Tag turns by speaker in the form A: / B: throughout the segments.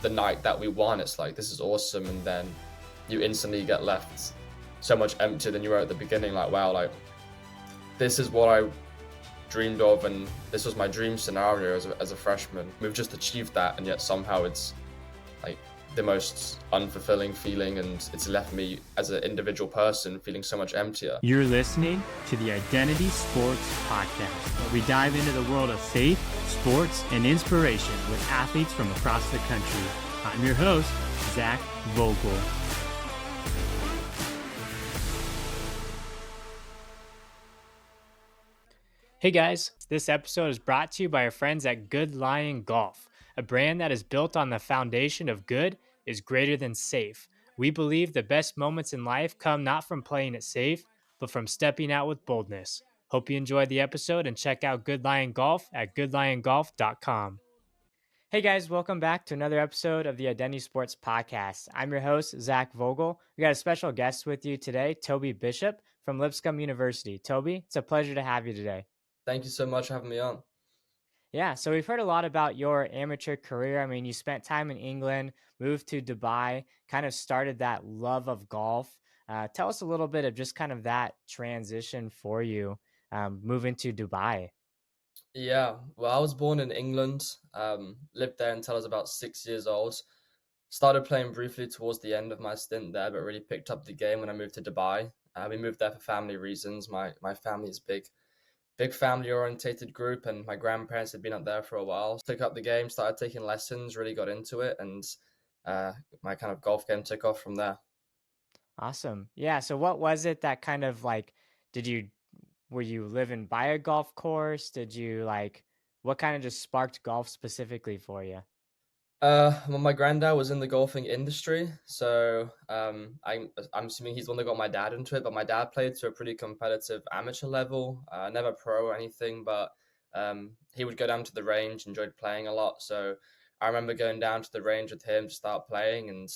A: the night that we won, it's like, this is awesome. And then you instantly get left so much emptier than you were at the beginning. Like, wow, like this is what I dreamed of, and this was my dream scenario as a freshman. We've just achieved that, and yet somehow it's like the most unfulfilling feeling, and it's left me as an individual person feeling so much emptier.
B: You're listening to the Identity Sports Podcast, where we dive into the world of faith, sports, and inspiration with athletes from across the country. I'm your host, Zach Vogel. Hey guys, this episode is brought to you by our friends at Good Lion Golf, a brand that is built on the foundation of good is greater than safe. We believe the best moments in life come not from playing it safe, but from stepping out with boldness. Hope you enjoyed the episode and check out Good Lion Golf at goodliongolf.com. Hey guys, welcome back to another episode of the Identity Sports Podcast. I'm your host, Zach Vogel. We got a special guest with you today, Toby Bishop from Lipscomb University. Toby, it's a pleasure to have you today.
A: Thank you so much for having me on.
B: Yeah, so we've heard a lot about your amateur career. I mean, you spent time in England, moved to Dubai, kind of started that love of golf. Tell us a little bit of just kind of that transition for you, moving to Dubai.
A: Yeah, well, I was born in England, lived there until I was about 6 years old. Started playing briefly towards the end of my stint there, but really picked up the game when I moved to Dubai. We moved there for family reasons. My family is big family orientated group, and my grandparents had been up there for a while. Took up the game, started taking lessons, really got into it, and my kind of golf game took off from there.
B: Awesome. Yeah, so what was it that kind of like, were you living by a golf course? What kind of just sparked golf specifically for you?
A: Well, my granddad was in the golfing industry, so I'm assuming he's the one that got my dad into it. But my dad played to a pretty competitive amateur level, never pro or anything, but he would go down to the range, enjoyed playing a lot. So I remember going down to the range with him to start playing, and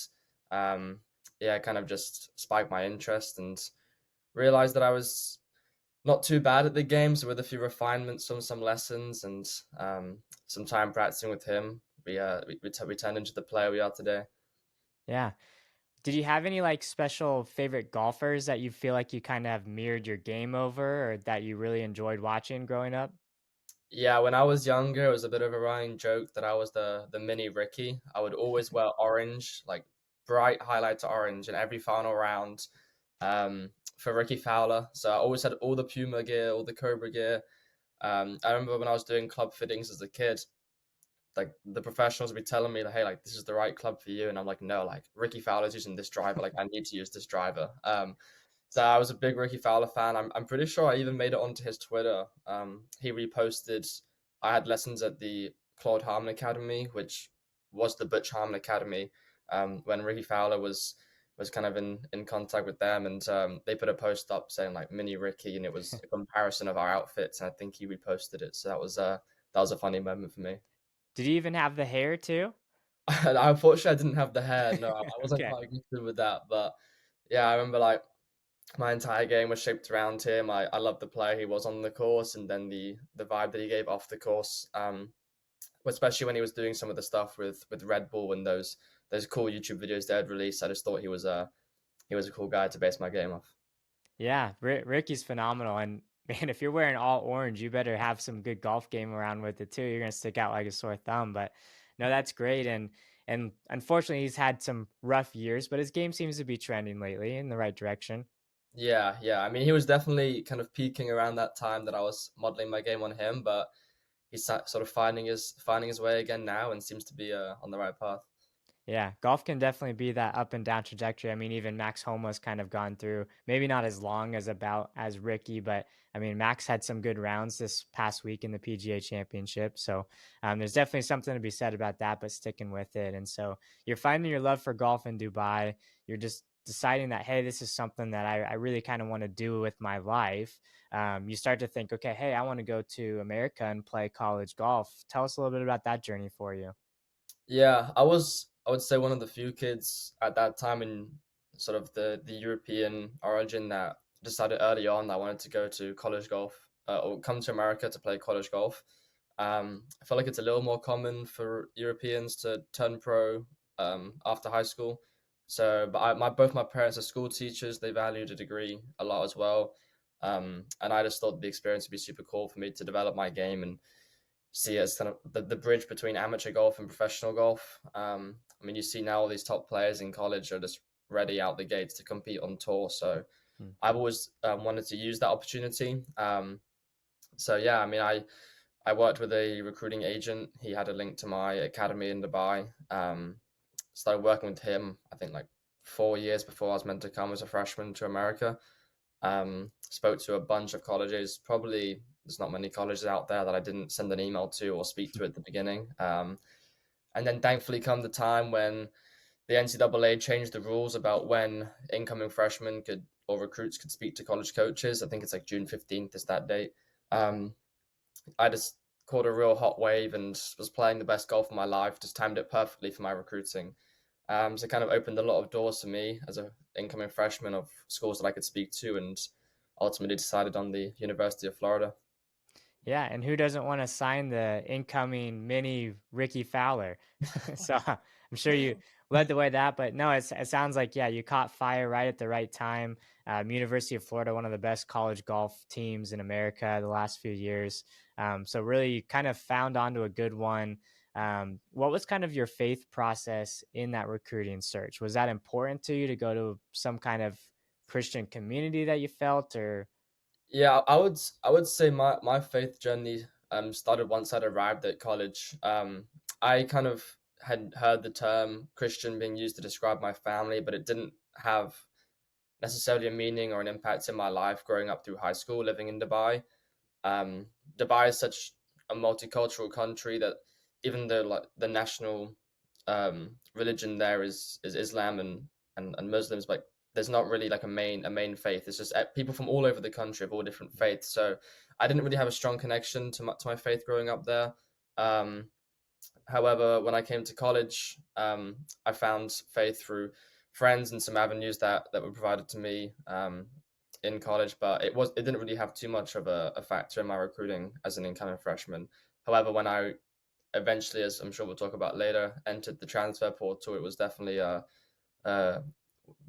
A: yeah, kind of just spiked my interest and realized that I was not too bad at the game. So with a few refinements from some lessons and some time practicing with him, we turned into the player we are today.
B: Yeah. Did you have any like special favorite golfers that you feel like you kind of have mirrored your game over or that you really enjoyed watching growing up?
A: Yeah, when I was younger, it was a bit of a running joke that I was the mini Ricky. I would always wear orange, like bright highlighter orange, in every final round for Ricky Fowler. So I always had all the Puma gear, all the Cobra gear. I remember when I was doing club fittings as a kid, like the professionals would be telling me like, hey, like this is the right club for you, and I'm like, no, like Ricky Fowler's using this driver, like I need to use this driver. So I was a big Ricky Fowler fan. I'm pretty sure I even made it onto his Twitter. He reposted. I had lessons at the Claude Harmon Academy, which was the Butch Harmon Academy, when Ricky Fowler was kind of in contact with them, and they put a post up saying like mini Ricky, and it was a comparison of our outfits, and I think he reposted it. So that was a funny moment for me.
B: Did you even have the hair too?
A: Unfortunately, I didn't have the hair. No, I wasn't
B: Okay.
A: quite gifted with that. But yeah, I remember like my entire game was shaped around him. I loved the player he was on the course, and then the vibe that he gave off the course. Especially when he was doing some of the stuff with Red Bull and those cool YouTube videos they had released. I just thought he was a cool guy to base my game off.
B: Yeah, Ricky's phenomenal. And man, if you're wearing all orange, you better have some good golf game around with it too. You're gonna stick out like a sore thumb. But no, that's great. And unfortunately, he's had some rough years, but his game seems to be trending lately in the right direction.
A: Yeah, yeah. I mean, he was definitely kind of peaking around that time that I was modeling my game on him, but he's sort of finding his way again now and seems to be on the right path.
B: Yeah, golf can definitely be that up and down trajectory. I mean, even Max Homa's kind of gone through maybe not as long as about as Ricky, but I mean, Max had some good rounds this past week in the PGA Championship. So there's definitely something to be said about that, but sticking with it. And so you're finding your love for golf in Dubai. You're just deciding that, hey, this is something that I really kind of want to do with my life. You start to think, okay, hey, I want to go to America and play college golf. Tell us a little bit about that journey for you.
A: Yeah, I would say one of the few kids at that time in sort of the European origin that decided early on that I wanted to go to college golf or come to America to play college golf. I feel like it's a little more common for Europeans to turn pro after high school. So, but both my parents are school teachers. They valued a degree a lot as well. And I just thought the experience would be super cool for me to develop my game and see it as kind of the bridge between amateur golf and professional golf. I mean, you see now all these top players in college are just ready out the gates to compete on tour. So
B: Hmm.
A: I've always wanted to use that opportunity. So yeah, I mean, I worked with a recruiting agent. He had a link to my academy in Dubai. Started working with him, I think like 4 years before I was meant to come as a freshman to America. Spoke to a bunch of colleges. Probably there's not many colleges out there that I didn't send an email to or speak to at the beginning. And then thankfully come the time when the NCAA changed the rules about when incoming freshmen could or recruits could speak to college coaches. I think it's like June 15th is that date. Um, I just caught a real hot wave and was playing the best golf of my life. Just timed it perfectly for my recruiting. So it kind of opened a lot of doors for me as a incoming freshman of schools that I could speak to, and ultimately decided on the University of Florida.
B: Yeah, and who doesn't want to sign the incoming mini Ricky Fowler? So I'm sure you led the way that, but no, it sounds like yeah, you caught fire right at the right time. University of Florida, one of the best college golf teams in America the last few years. So really, you kind of found onto a good one. What was kind of your faith process in that recruiting search? Was that important to you to go to some kind of Christian community that you felt, or
A: Yeah, I would say my faith journey started once I'd arrived at college. I kind of had heard the term Christian being used to describe my family, but it didn't have necessarily a meaning or an impact in my life growing up through high school living in Dubai. Um, Dubai is such a multicultural country that even though like the national religion there is Islam and Muslims, but there's not really like a main faith. It's just people from all over the country of all different faiths. So I didn't really have a strong connection to my faith growing up there. Um, However, when I came to college, I found faith through friends and some avenues that were provided to me in college. But it didn't really have too much of a factor in my recruiting as an incoming freshman. However, when I eventually, as I'm sure we'll talk about later, entered the transfer portal, it was definitely a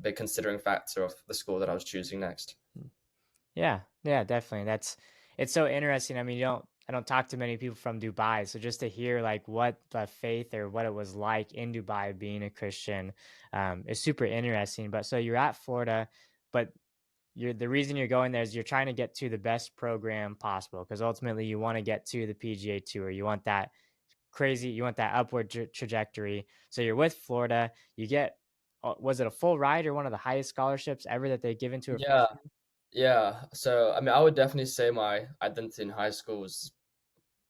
A: big considering factor of the school that I was choosing next.
B: yeah, yeah, definitely. It's so interesting. I mean, I don't talk to many people from Dubai, so just to hear like what the faith or what it was like in Dubai being a Christian is super interesting. But so you're at Florida, but the reason you're going there is you're trying to get to the best program possible because ultimately you want to get to the PGA Tour. You want that you want that upward trajectory. So you're with Florida. You get was it a full ride or one of the highest scholarships ever that they given to a
A: Yeah,
B: freshman?
A: yeah. So I mean, I would definitely say my identity in high school was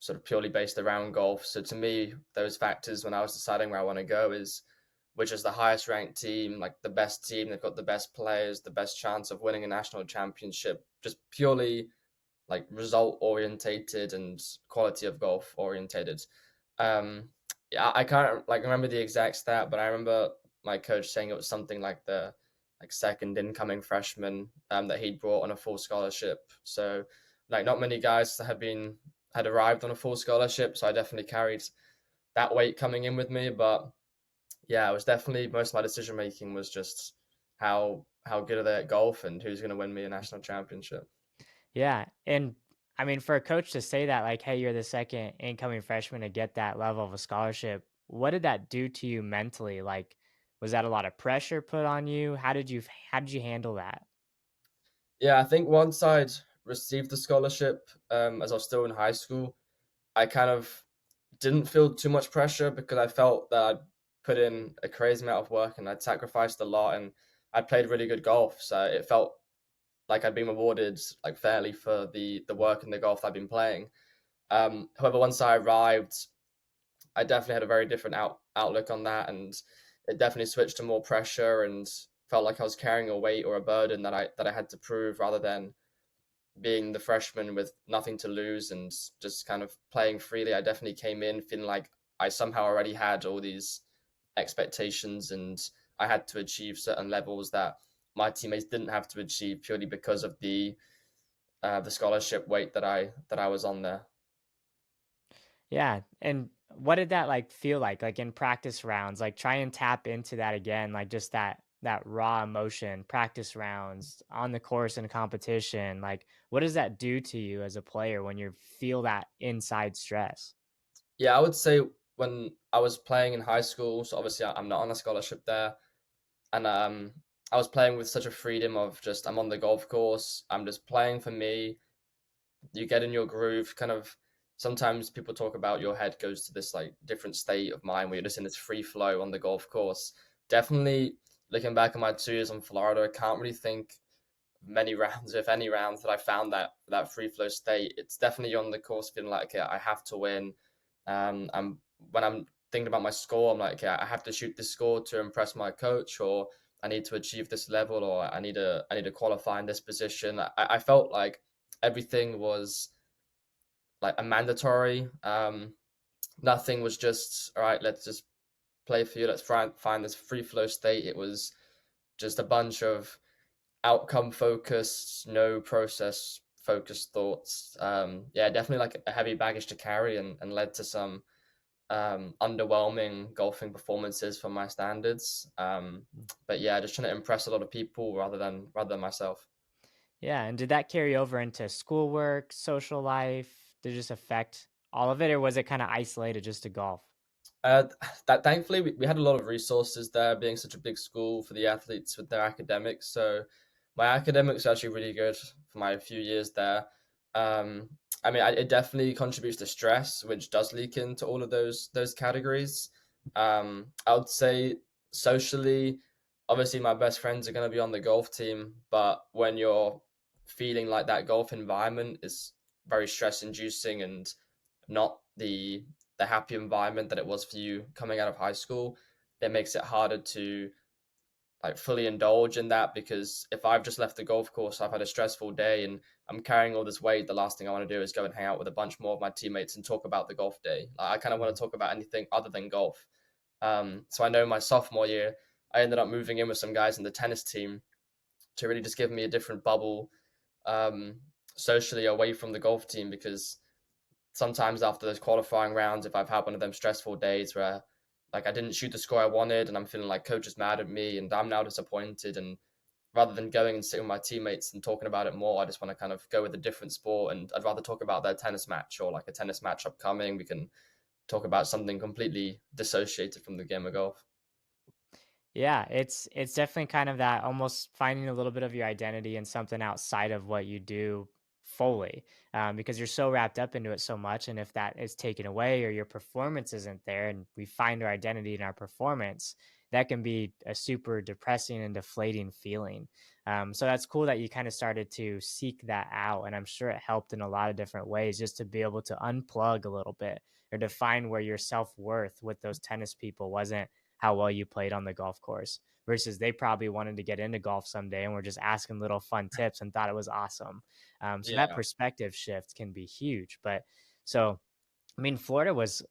A: sort of purely based around golf. So to me, those factors when I was deciding where I want to go is which is the highest ranked team, like the best team, they've got the best players, the best chance of winning a national championship, just purely like result orientated and quality of golf orientated. Um, yeah, I can't like remember the exact stat, but I remember my coach saying it was something like the like second incoming freshman that he'd brought on a full scholarship. So like not many guys had arrived on a full scholarship, so I definitely carried that weight coming in with me. But yeah, it was definitely most of my decision making was just how good are they at golf and who's going to win me a national championship.
B: Yeah, and I mean, for a coach to say that, like, "Hey, you're the second incoming freshman to get that level of a scholarship," what did that do to you mentally? Like, was that a lot of pressure put on you? How did you handle that?
A: Yeah, I think once I'd received the scholarship, as I was still in high school, I kind of didn't feel too much pressure because I felt that I'd put in a crazy amount of work and I'd sacrificed a lot and I'd played really good golf. So it felt like I'd been rewarded like fairly for the work and the golf I'd been playing. However, once I arrived, I definitely had a very different outlook on that, and it definitely switched to more pressure and felt like I was carrying a weight or a burden that I had to prove rather than being the freshman with nothing to lose and just kind of playing freely. I definitely came in feeling like I somehow already had all these expectations and I had to achieve certain levels that my teammates didn't have to achieve purely because of the scholarship weight that I was on there.
B: Yeah, and what did that, like, feel like in practice rounds? Like, try and tap into that again, like, just that raw emotion, practice rounds, on the course in competition, like, what does that do to you as a player when you feel that inside stress?
A: Yeah, I would say when I was playing in high school, so obviously I'm not on a scholarship there, and I was playing with such a freedom of just I'm on the golf course, I'm just playing for me. You get in your groove, kind of. Sometimes people talk about your head goes to this like different state of mind where you're just in this free flow on the golf course. Definitely looking back at my 2 years in Florida, I can't really think many rounds, if any rounds, that I found that free flow state. It's definitely on the course feeling like, okay, I have to win. I'm when I'm thinking about my score, I'm like, okay, I have to shoot this score to impress my coach, or I need to achieve this level, or I need to qualify in this position. I felt like everything was like a mandatory. Nothing was just all right. Let's just play for you. Let's find this free flow state. It was just a bunch of outcome focused, no process focused thoughts. Yeah, definitely like a heavy baggage to carry, and led to some underwhelming golfing performances for my standards. But yeah, just trying to impress a lot of people rather than myself.
B: Yeah, and did that carry over into schoolwork, social life? Did it just affect all of it, or was it kinda isolated just to golf?
A: Uh, that thankfully we had a lot of resources there, being such a big school for the athletes with their academics. So my academics are actually really good for my few years there. Um, I mean, it definitely contributes to stress, which does leak into all of those categories. I would say socially, obviously my best friends are going to be on the golf team, but when you're feeling like that golf environment is very stress inducing and not the happy environment that it was for you coming out of high school, that makes it harder to like fully indulge in that. Because if I've just left the golf course, I've had a stressful day and I'm carrying all this weight, the last thing I want to do is go and hang out with a bunch more of my teammates and talk about the golf day. Like, I kind of want
B: Mhm.
A: to talk about anything other than golf. So I know my sophomore year, I ended up moving in with some guys in the tennis team to really just give me a different bubble, um, socially away from the golf team. Because sometimes after those qualifying rounds, if I've had one of them stressful days where like I didn't shoot the score I wanted and I'm feeling like coach is mad at me and I'm now disappointed, and rather than going and sitting with my teammates and talking about it more, I just want to kind of go with a different sport, and I'd rather talk about their tennis match or like a tennis match upcoming. We can talk about something completely dissociated from the game of golf.
B: Yeah, it's definitely kind of that almost finding a little bit of your identity in something outside of what you do fully, because you're so wrapped up into it so much. And if that is taken away or your performance isn't there, and we find our identity in our performance, that can be a super depressing and deflating feeling. So that's cool that you kind of started to seek that out, and I'm sure it helped in a lot of different ways just to be able to unplug a little bit or to find where your self worth with those tennis people wasn't how well you played on the golf course versus they probably wanted to get into golf someday and were just asking little fun tips and thought it was awesome. So that
A: Yeah.
B: perspective shift can be huge. But so I mean, Florida was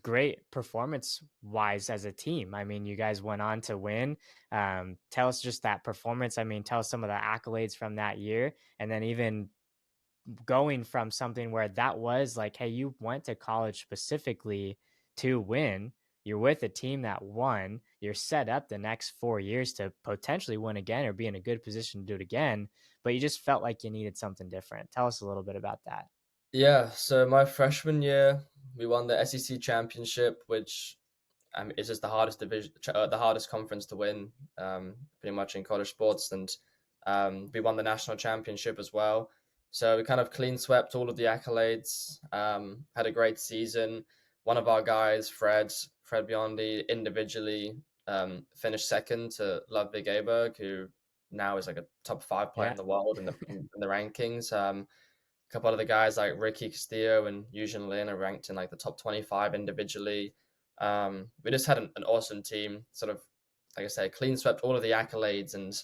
B: great performance wise as a team. I mean, you guys went on to win. Tell us just that performance. I mean, tell us some of the accolades from that year, and then even going from something where that was like, hey, you went to college specifically to win. You're with a team that won. You're set up the next 4 years to potentially win again or be in a good position to do it again. But you just felt like you needed something different. Tell us a little bit about that.
A: Yeah, so my freshman year, we won the SEC championship, which it's just the hardest division, the hardest conference to win, pretty much in college sports. And we won the national championship as well. So we kind of clean swept all of the accolades. Had a great season. One of our guys, Fred Biondi, individually finished second to Ludwig Aberg, who now is like a top 5 player
B: Yeah.
A: in the world in the rankings. A couple of the guys like Ricky Castillo and Eugene Lin are ranked in like the top 25 individually. We just had an awesome team, sort of, like I say, clean swept all of the accolades. And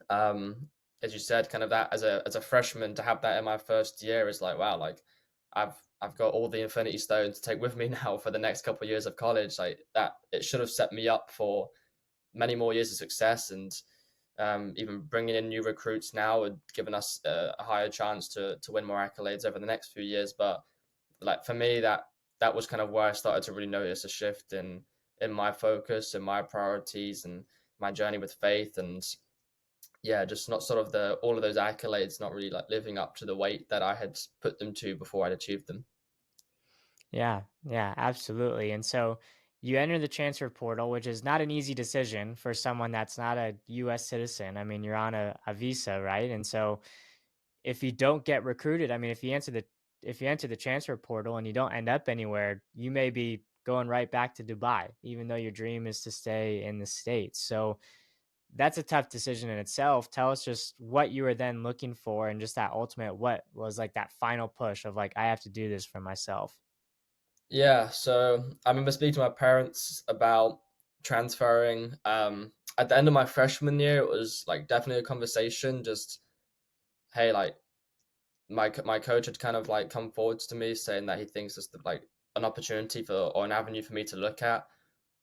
A: um, as you said, kind of that as a freshman to have that in my first year is like, wow, like I've got all the Infinity Stones to take with me now for the next couple of years of college. Like that, it should have set me up for many more years of success. And even bringing in new recruits now would given us a higher chance to win more accolades over the next few years. But like for me, that was kind of where I started to really notice a shift in my focus and my priorities and my journey with faith. And yeah, just not sort of the all of those accolades not really like living up to the weight that I had put them to before I'd achieved them.
B: Yeah, yeah, absolutely. And so you enter the transfer portal, which is not an easy decision for someone that's not a US citizen. I mean, you're on a visa, right? And so if you don't get recruited, I mean, if you enter the transfer portal and you don't end up anywhere, you may be going right back to Dubai, even though your dream is to stay in the States. So that's a tough decision in itself. Tell us just what you were then looking for and just that ultimate what was like that final push of like, I have to do this for myself.
A: Yeah, so I remember speaking to my parents about transferring. At the end of my freshman year, it was like definitely a conversation. Just hey, like my coach had kind of like come forwards to me saying that he thinks it's like an opportunity for or an avenue for me to look at,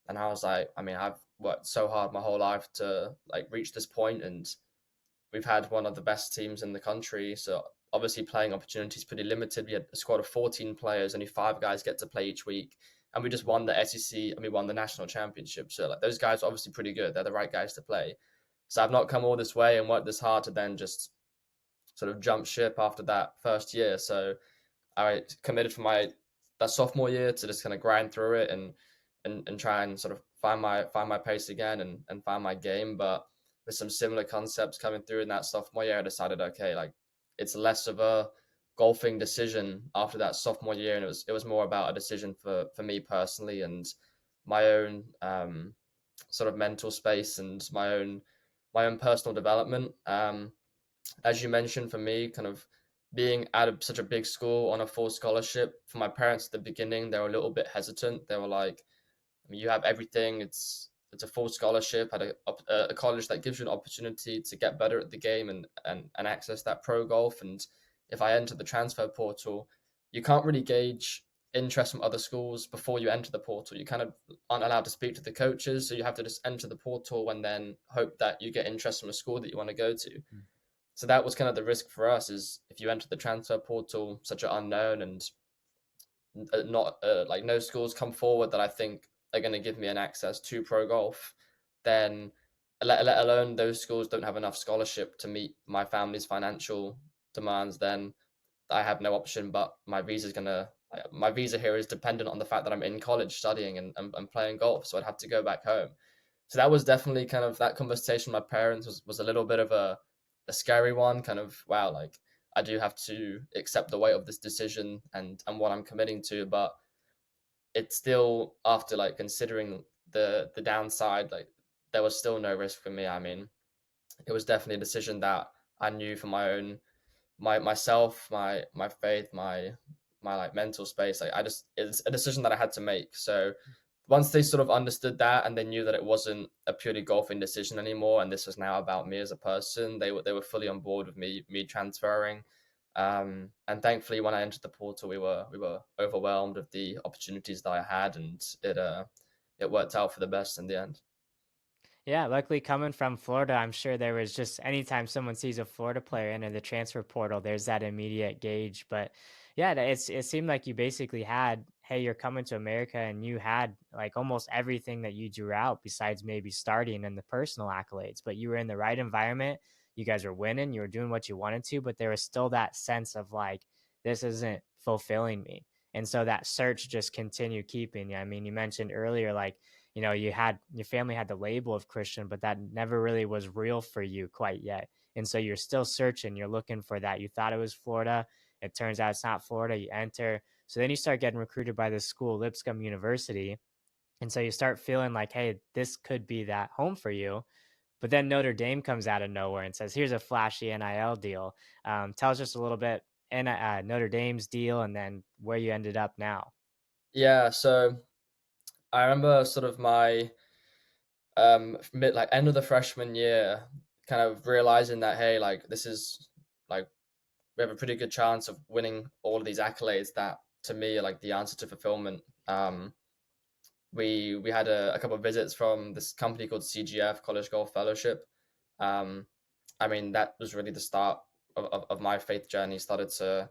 A: and I was like, I mean, I've worked so hard my whole life to like reach this point, and we've had one of the best teams in the country. So obviously playing opportunities pretty limited. We had a squad of 14 players, only 5 guys get to play each week. And we just won the SEC and we won the national championship. So like those guys are obviously pretty good. They're the right guys to play. So I've not come all this way and worked this hard to then just sort of jump ship after that first year. So I committed for my that sophomore year to just kind of grind through it and try and sort of find my pace again and find my game. But with some similar concepts coming through in that sophomore year, I decided, okay, like it's less of a golfing decision after that sophomore year, and it was more about a decision for me personally and my own sort of mental space and my own personal development. As you mentioned, for me, kind of being out of such a big school on a full scholarship, for my parents at the beginning, they were a little bit hesitant. They were like, I mean, you have everything. It's a full scholarship at a college that gives you an opportunity to get better at the game and access that pro golf. And if I enter the transfer portal, you can't really gauge interest from other schools before you enter the portal. You kind of aren't allowed to speak to the coaches, so you have to just enter the portal and then hope that you get interest from a school that you want to go to. So that was kind of the risk for us is if you enter the transfer portal, such an unknown and not like no schools come forward that I think are going to give me an access to pro golf, then let alone those schools don't have enough scholarship to meet my family's financial demands, then I have no option. But my visa here is dependent on the fact that I'm in college studying and playing golf, so I'd have to go back home. So that was definitely kind of that conversation with my parents was a little bit of a scary one, kind of wow, like I do have to accept the weight of this decision and what I'm committing to, but it's still after like considering the downside, like there was still no risk for me. I mean, it was definitely a decision that I knew for my own myself, my faith, my like mental space. Like it's a decision that I had to make. So once they sort of understood that and they knew that it wasn't a purely golfing decision anymore, and this was now about me as a person, they were fully on board with me transferring. And thankfully, when I entered the portal, we were overwhelmed with the opportunities that I had, and it worked out for the best in the end.
B: Yeah, luckily coming from Florida, I'm sure there was just anytime someone sees a Florida player enter the transfer portal, there's that immediate gauge. But yeah, it seemed like you basically had, hey, you're coming to America and you had like almost everything that you drew out besides maybe starting and the personal accolades, but you were in the right environment. You guys were winning, you were doing what you wanted to, but there was still that sense of like, this isn't fulfilling me. And so that search just continued keeping you. I mean, you mentioned earlier, like, you had your family had the label of Christian, but that never really was real for you quite yet. And so you're still searching, you're looking for that. You thought it was Florida. It turns out it's not Florida. You enter. So then you start getting recruited by this school, Lipscomb University. And so you start feeling like, hey, this could be that home for you. But then Notre Dame comes out of nowhere and says, here's a flashy NIL deal. Tell us just a little bit Notre Dame's deal and then where you ended up now.
A: Yeah, so I remember sort of my mid like end of the freshman year, kind of realizing that hey, like this is like we have a pretty good chance of winning all of these accolades that to me are like the answer to fulfillment. We had a couple of visits from this company called CGF, College Golf Fellowship. Um, I mean, that was really the start of my faith journey. Started to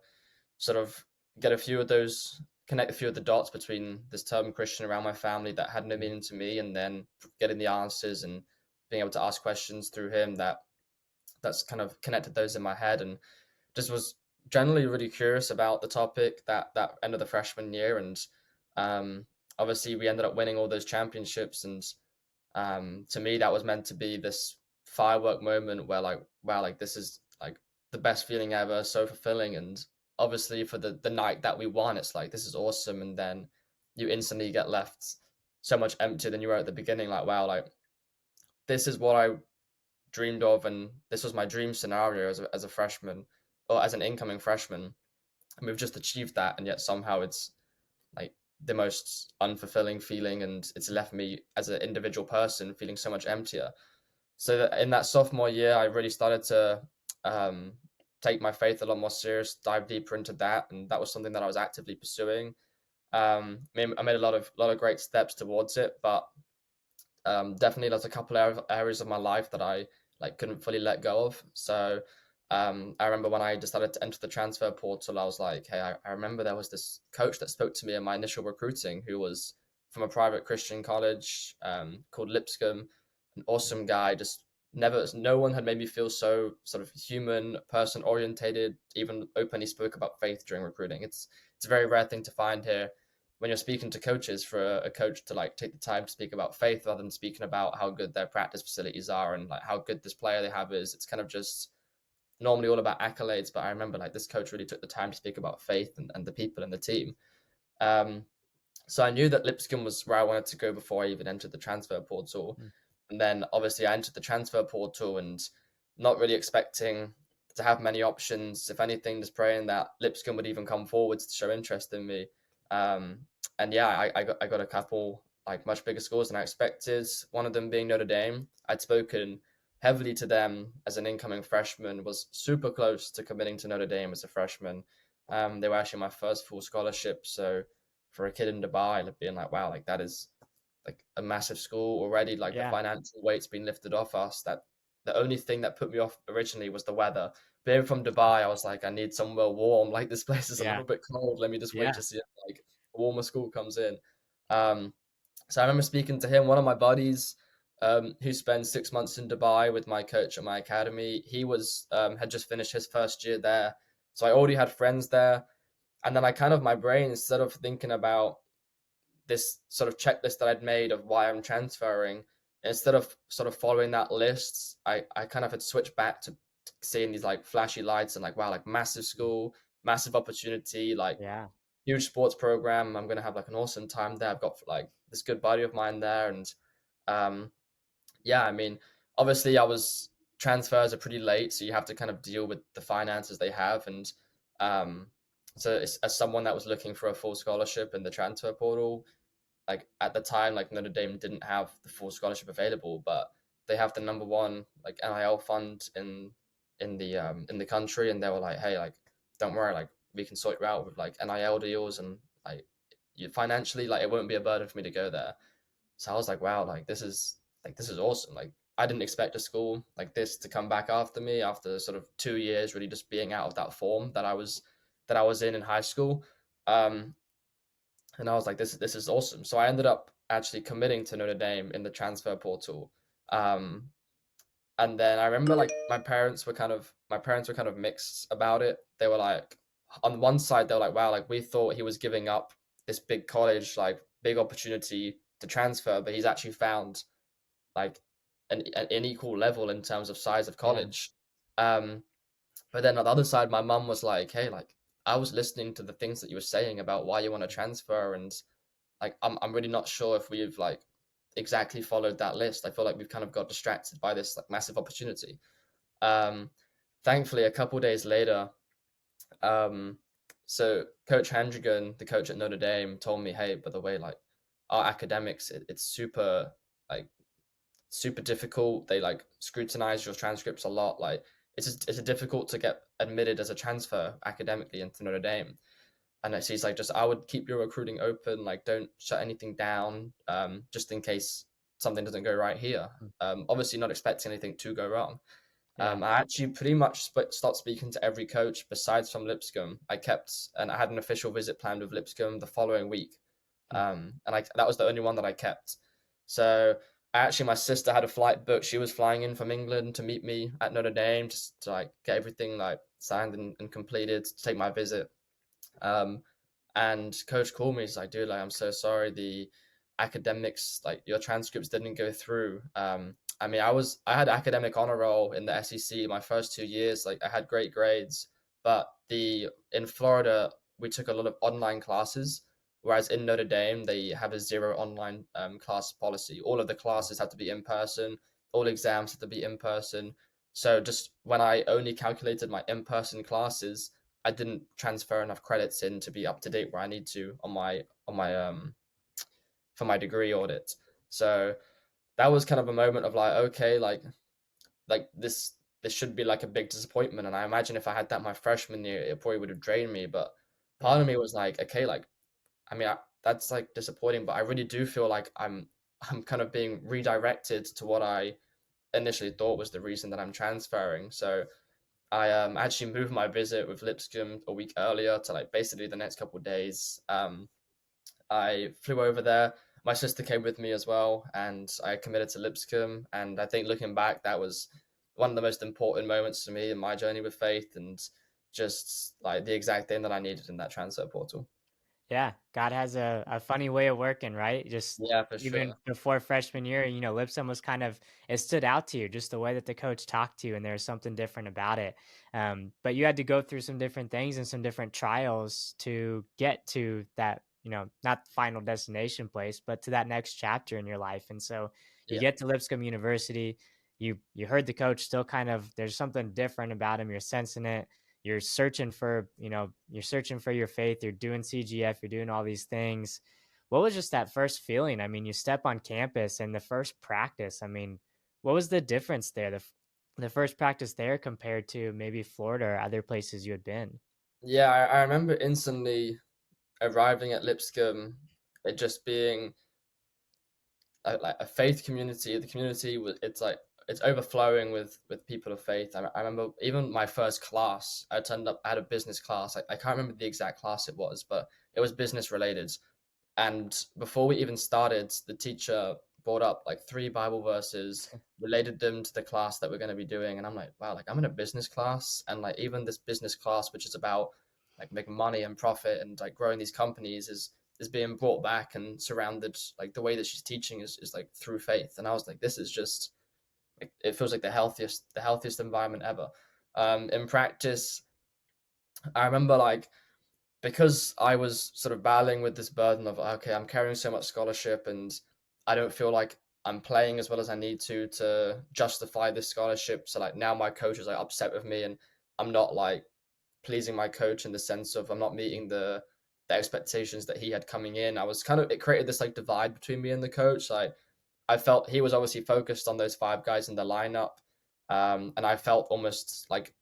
A: sort of get a few of those connect a few of the dots between this term Christian around my family that had no meaning to me, and then getting the answers and being able to ask questions through him that's kind of connected those in my head, and just was generally really curious about the topic that end of the freshman year. And um, obviously we ended up winning all those championships, and to me that was meant to be this firework moment where like wow, like this is like the best feeling ever, so fulfilling. And obviously for the night that we won, it's like this is awesome, and then you instantly get left so much emptier than you were at the beginning. Like wow, like this is what I dreamed of, and this was my dream scenario as a freshman or as an incoming freshman, and we've just achieved that, and yet somehow it's like the most unfulfilling feeling, and it's left me as an individual person feeling so much emptier. So that in that sophomore year, I really started to um, take my faith a lot more serious, dive deeper into that, and that was something that I was actively pursuing. I made a lot of great steps towards it, but definitely there's a couple of areas of my life that I like couldn't fully let go of. So I remember when I decided to enter the transfer portal, I was like, hey, I remember there was this coach that spoke to me in my initial recruiting who was from a private Christian college called Lipscomb, an awesome guy. Just never, no one had made me feel so sort of human, person orientated, even openly spoke about faith during recruiting. It's a very rare thing to find here when you're speaking to coaches, for a coach to like take the time to speak about faith rather than speaking about how good their practice facilities are and like how good this player they have is. It's kind of just normally all about accolades, but I remember like this coach really took the time to speak about faith and the people and the team. um, so I knew that Lipscomb was where I wanted to go before I even entered the transfer portal.
B: Mm.
A: And then obviously I entered the transfer portal and not really expecting to have many options. If anything, just praying that Lipscomb would even come forwards to show interest in me. Um, and yeah, I got a couple like much bigger schools than I expected. One of them being Notre Dame. I'd spoken heavily to them as an incoming freshman, was super close to committing to Notre Dame as a freshman. They were actually my first full scholarship, so for a kid in Dubai, like being like, wow, like that is like a massive school already. Like the
B: Yeah.
A: financial weight's been lifted off us. That the only thing that put me off originally was the weather. Being from Dubai, I was like, I need somewhere warm. Like this place is a
B: Yeah.
A: little bit cold. Let me just wait
B: Yeah.
A: to see if like a warmer school comes in. Um, so I remember speaking to him. One of my buddies, who spent 6 months in Dubai with my coach at my academy, he was had just finished his first year there. So I already had friends there. And then I kind of my brain, instead of thinking about this sort of checklist that I'd made of why I'm transferring, instead of sort of following that list, I kind of had switched back to seeing these like flashy lights and like wow, like massive school, massive opportunity, like
B: Yeah.
A: huge sports program. I'm gonna have like an awesome time there. I've got like this good buddy of mine there, and um, yeah, I mean, obviously I was transfers are pretty late, so you have to kind of deal with the finances they have, and um, so as someone that was looking for a full scholarship in the transfer portal, like at the time, like Notre Dame didn't have the full scholarship available, but they have the number one like NIL fund in the country, and they were like, hey, like don't worry, like we can sort you out with like NIL deals, and like you financially, like it won't be a burden for me to go there. So I was like, wow, like this is awesome. Like I didn't expect a school like this to come back after me after sort of 2 years really just being out of that form that I was in high school. Um, and I was like, this is awesome. So I ended up actually committing to Notre Dame in the transfer portal. Um, and then I remember like my parents were kind of mixed about it. They were like, on one side they were like, wow, like we thought he was giving up this big college, like big opportunity to transfer, but he's actually found like an equal level in terms of size of
B: Yeah.
A: college. Um, but then on the other side, my mum was like, hey, like I was listening to the things that you were saying about why you want to transfer, and like I'm really not sure if we've like exactly followed that list. I feel like we've kind of got distracted by this like massive opportunity. Um, Thankfully, a couple days later, um, so Coach Hendrigan, the coach at Notre Dame, told me, hey, by the way, like our academics, it's like super difficult. They like scrutinize your transcripts a lot. Like it's difficult to get admitted as a transfer academically into Notre Dame. And he's like, just I would keep your recruiting open, like don't shut anything down, just in case something doesn't go right here.
B: Mm.
A: Obviously, not expecting anything to go wrong.
B: Yeah.
A: I actually pretty much stopped speaking to every coach besides from Lipscomb. And I had an official visit planned with Lipscomb the following week,
B: Hmm.
A: that was the only one that I kept. So my sister had a flight booked. She was flying in from England to meet me at Notre Dame, just to like get everything like signed and completed to take my visit. Um, and coach called me. He's like, dude, like, I'm so sorry. The academics, like your transcripts didn't go through. I had academic honor roll in the SEC my first 2 years. Like I had great grades, but the in Florida we took a lot of online classes, whereas in Notre Dame they have a zero online class policy. All of the classes have to be in person. All exams have to be in person. So just when I only calculated my in person classes, I didn't transfer enough credits in to be up to date where I need to on my for my degree audit. So that was kind of a moment of like, okay, like this should be like a big disappointment. And I imagine if I had that my freshman year, it probably would have drained me. But part
B: Yeah.
A: of me was like, okay, like that's like disappointing, but I really do feel like I'm kind of being redirected to what I initially thought was the reason that I'm transferring. So I actually moved my visit with Lipscomb a week earlier to like basically the next couple of days. I flew over there. My sister came with me as well, and I committed to Lipscomb. And I think looking back, that was one of the most important moments to me in my journey with faith, and just like the exact thing that I needed in that transfer portal.
B: Yeah, God has a funny way of working, right? Just
A: Yeah, for
B: even
A: sure.
B: before freshman year, Lipscomb was it stood out to you, just the way that the coach talked to you, and there was something different about it. But you had to go through some different things and some different trials to get to that, not final destination place, but to that next chapter in your life. And so you
A: Yeah.
B: get to Lipscomb University, you heard the coach still there's something different about him, you're sensing it, you're searching for your faith, you're doing CGF, you're doing all these things. What was just that first feeling? I mean, you step on campus and the first practice, I mean, what was the difference there, the first practice there compared to maybe Florida or other places you had been?
A: Yeah, I remember instantly arriving at Lipscomb, it just being like a faith community. The community was it's overflowing with people of faith. I remember even my first class, I turned up. I had a business class. I can't remember the exact class it was, but it was business related. And before we even started, the teacher brought up like three Bible verses, related them to the class that we're going to be doing. And I'm like, wow, like I'm in a business class. And like even this business class, which is about like making money and profit and like growing these companies is being brought back and surrounded, like the way that she's teaching is like through faith. And I was like, this is just like, it feels like the healthiest environment ever. In practice, I remember like because I was sort of battling with this burden of okay, I'm carrying so much scholarship and I don't feel like I'm playing as well as I need to justify this scholarship. So like now my coach is like upset with me and I'm not like pleasing my coach in the sense of I'm not meeting the expectations that he had coming in. I was kind of it created this like divide between me and the coach. Like I felt he was obviously focused on those five guys in the lineup. And I felt almost like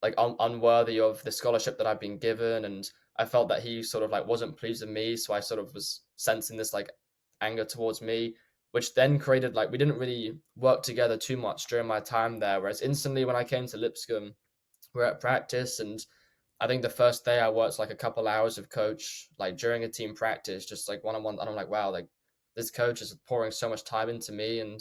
A: unworthy of the scholarship that I've been given, and I felt that he sort of like wasn't pleased with me, so I sort of was sensing this like anger towards me, which then created like we didn't really work together too much during my time there. Whereas instantly when I came to Lipscomb, we're at practice, and I think the first day I worked like a couple hours of coach, like during a team practice, just like one on one, and I'm like, wow, like this coach is pouring so much time into me, and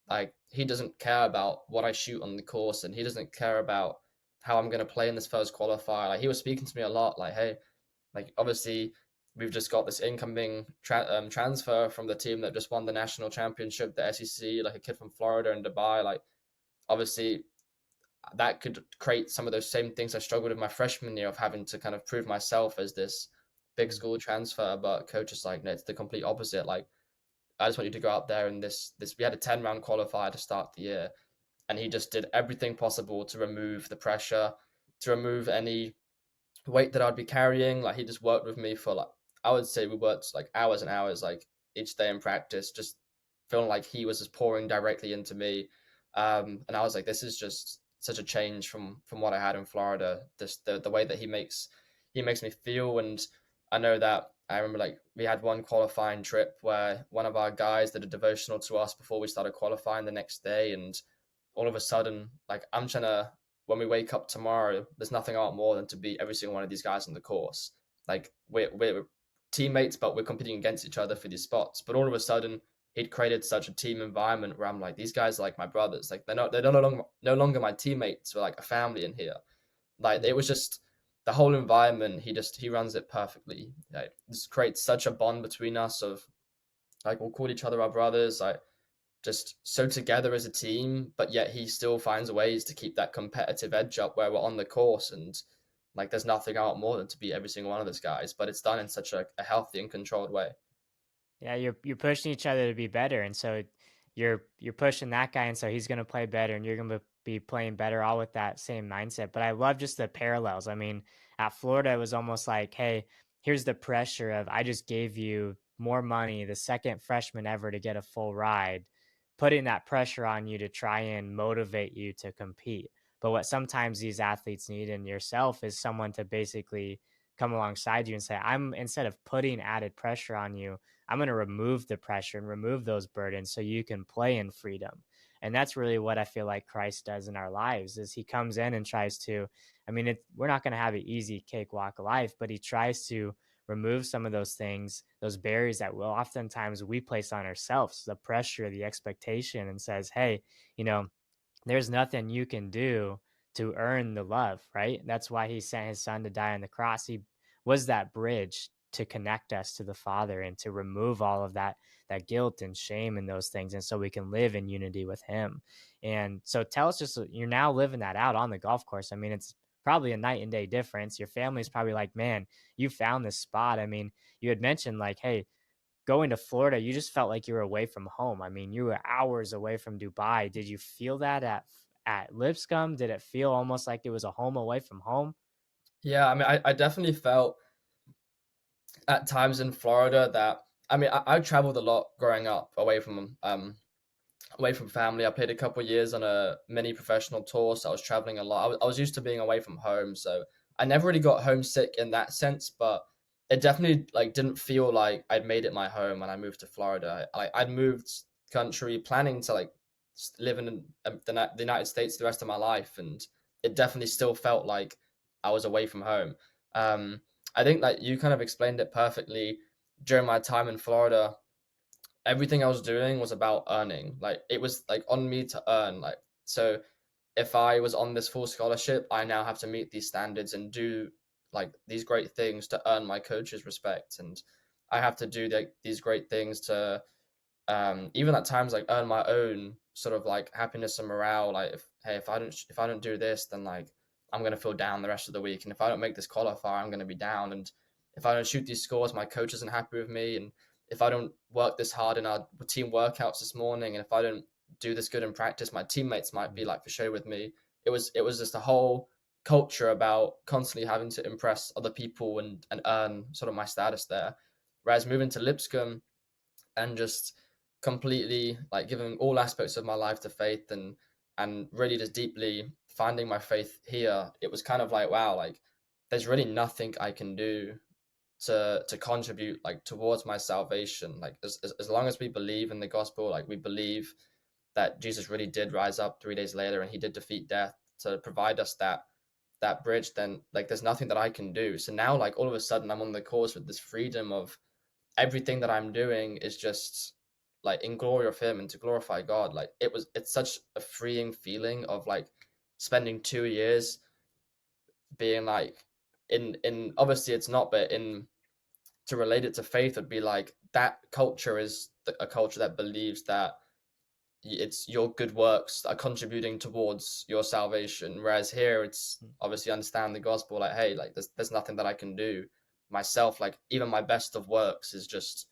A: like he doesn't care about what I shoot on the course, and he doesn't care about how I'm gonna play in this first qualifier. Like he was speaking to me a lot, like, hey, like obviously we've just got this incoming transfer from the team that just won the national championship, the SEC, like a kid from Florida and Dubai. Like obviously that could create some of those same things I struggled with my freshman year of having to kind of prove myself as this big
B: Mm.
A: school transfer. But coach is like, no, it's the complete opposite. Like I just want you to go out there and this we had a 10 round qualifier to start the year, and he just did everything possible to remove the pressure, to remove any weight that I'd be carrying. Like he just worked with me for like I would say we worked like hours and hours, like each day in practice, just feeling like he was just pouring directly into me. And I was like, this is just such a change from what I had in Florida. This the way that he makes me feel, and I know that I remember like we had one qualifying trip where one of our guys did a devotional to us before we started qualifying the next day, and all of a sudden, like I'm trying to, when we wake up tomorrow, there's nothing I want more than to beat every single one of these guys on the course. Like we're teammates, but we're competing against each other for these spots. But all of a sudden, he'd created such a team environment where I'm like, these guys are like my brothers. Like they're no longer my teammates. We're like a family in here. Like it was just the whole environment. He runs it perfectly. Like, this creates such a bond between us of like we'll call each other our brothers. Like just so together as a team, but yet he still finds ways to keep that competitive edge up where we're on the course and like there's nothing out more than to beat every single one of those guys, but it's done in such a healthy and controlled way.
B: Yeah, you're pushing each other to be better, and so you're pushing that guy, and so he's gonna play better, and you're gonna be playing better, all with that same mindset. But I love just the parallels. I mean, at Florida, it was almost like, hey, here's the pressure of I just gave you more money, the second freshman ever to get a full ride, putting that pressure on you to try and motivate you to compete. But what sometimes these athletes need in yourself is someone to basically come alongside you and say, I'm instead of putting added pressure on you, I'm going to remove the pressure and remove those burdens so you can play in freedom. And that's really what I feel like Christ does in our lives is he comes in and tries to, I mean, we're not going to have an easy cakewalk of life, but he tries to remove some of those things, those barriers that will oftentimes we place on ourselves, the pressure, the expectation, and says, hey, you know, there's nothing you can do to earn the love, right? That's why he sent his son to die on the cross. He was that bridge to connect us to the Father and to remove all of that guilt and shame and those things, and so we can live in unity with him. And so tell us, just you're now living that out on the golf course. I mean, it's probably a night and day difference. Your family's probably like, man, you found this spot. I mean, you had mentioned like, hey, going to Florida, you just felt like you were away from home. I mean, you were hours away from Dubai. Did you feel that at Lipscomb? Did it feel almost like it was a home away from home?
A: Yeah, I mean, I definitely felt at times in Florida that I mean I traveled a lot growing up away from family. I played a couple of years on a mini professional tour, so I was traveling a lot. I was used to being away from home, so I never really got homesick in that sense. But it definitely like didn't feel like I'd made it my home when I moved to Florida. I'd moved country planning to like live in the United States the rest of my life, and it definitely still felt like I was away from home. Um, I think that you kind of explained it perfectly during my time in Florida. Everything I was doing was about earning. Like it was like on me to earn. Like so if I was on this full scholarship, I now have to meet these standards and do like these great things to earn my coach's respect. And I have to do these great things to even at times like earn my own sort of like happiness and morale. Like if I don't do this, then like I'm gonna feel down the rest of the week, and if I don't make this qualifier, I'm gonna be down, and if I don't shoot these scores, my coach isn't happy with me, and if I don't work this hard in our team workouts this morning, and if I don't do this good in practice, my teammates might be like for show with me. It was just a whole culture about constantly having to impress other people and earn sort of my status there. Whereas moving to Lipscomb and just completely like giving all aspects of my life to faith and really just deeply finding my faith here, it was kind of like wow, like there's really nothing I can do to contribute like towards my salvation. Like as long as we believe in the gospel, like we believe that Jesus really did rise up 3 days later and he did defeat death to provide us that bridge, then like there's nothing that I can do. So now like all of a sudden I'm on the course with this freedom of everything that I'm doing is just like in glory of him and to glorify God. Like it's such a freeing feeling of like spending 2 years being like in obviously it's not, but in to relate it to faith would be like that culture is a culture that believes that it's your good works that are contributing towards your salvation, whereas here it's obviously understand the gospel like hey, like there's nothing that I can do myself, like even my best of works is just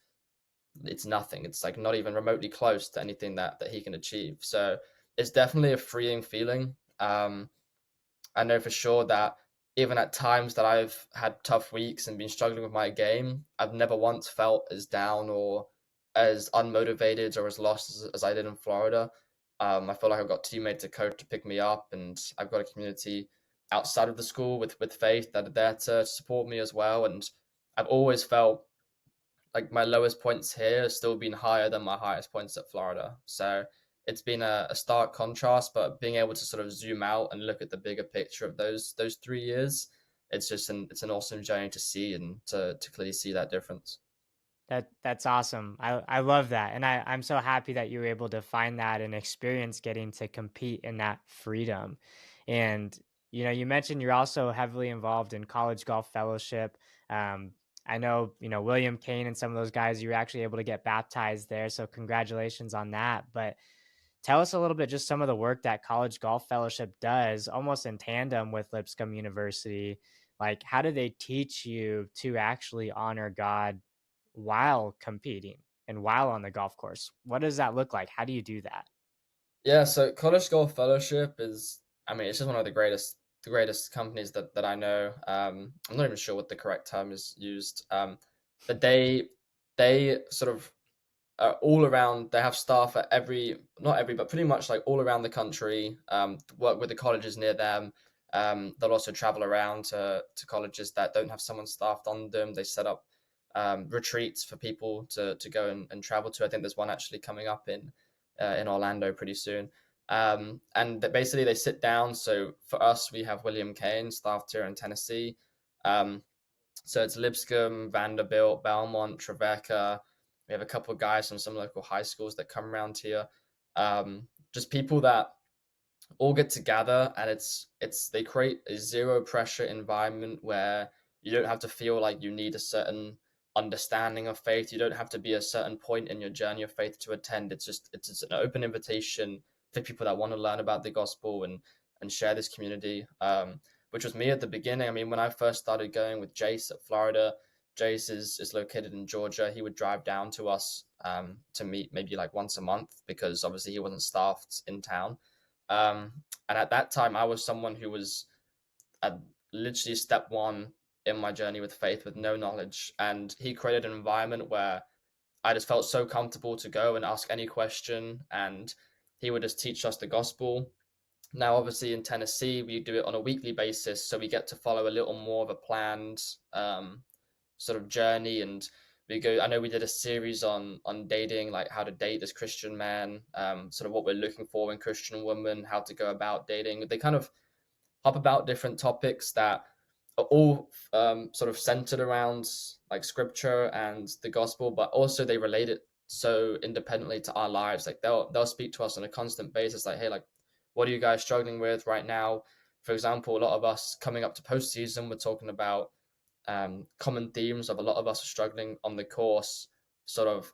A: it's nothing. It's like not even remotely close to anything that he can achieve. So it's definitely a freeing feeling. I know for sure that even at times that I've had tough weeks and been struggling with my game, I've never once felt as down or as unmotivated or as lost as I did in Florida. I feel like I've got teammates, a coach to pick me up, and I've got a community outside of the school with faith that are there to support me as well. And I've always felt like my lowest points here have still been higher than my highest points at Florida. So it's been a stark contrast, but being able to sort of zoom out and look at the bigger picture of those 3 years, it's an awesome journey to see and to clearly see that difference.
B: That's awesome. I love that. And I'm so happy that you were able to find that and experience getting to compete in that freedom. And you mentioned you're also heavily involved in college golf fellowship. Um, I know, William Kane and some of those guys, you were actually able to get baptized there. So congratulations on that. But tell us a little bit just some of the work that College Golf Fellowship does almost in tandem with Lipscomb University. Like, how do they teach you to actually honor God while competing and while on the golf course? What does that look like? How do you do that?
A: Yeah, so College Golf Fellowship is, I mean, it's just one of the greatest companies that I know. I'm not even sure what the correct term is used. But they sort of all around. They have staff at not every, but pretty much like all around the country. Work with the colleges near them. They'll also travel around to colleges that don't have someone staffed on them. They set up retreats for people to go and travel to. I think there's one actually coming up in Orlando pretty soon. And basically they sit down. So for us, we have William Kane staffed here in Tennessee. Um, so it's Lipscomb, Vanderbilt, Belmont, Trevecca. We have a couple of guys from some local high schools that come around here. Just people that all get together, and it's they create a zero pressure environment where you don't have to feel like you need a certain understanding of faith. You don't have to be a certain point in your journey of faith to attend. It's an open invitation for people that want to learn about the gospel and share this community. Which was me at the beginning. I mean, when I first started going with Jace at Florida, Jace is located in Georgia. He would drive down to us to meet maybe like once a month because obviously he wasn't staffed in town. Um, and at that time, I was someone who was at literally step one in my journey with faith with no knowledge. And he created an environment where I just felt so comfortable to go and ask any question. And he would just teach us the gospel. Now, obviously, in Tennessee, we do it on a weekly basis. So we get to follow a little more of a planned sort of journey. And we go, I know we did a series on dating, like how to date as Christian man, sort of what we're looking for in Christian women, how to go about dating. They kind of hop about different topics that are all sort of centered around like scripture and the gospel, but also they relate it so independently to our lives. Like they'll speak to us on a constant basis, like, hey, like, what are you guys struggling with right now? For example, a lot of us coming up to postseason, we're talking about common themes of a lot of us are struggling on the course, sort of.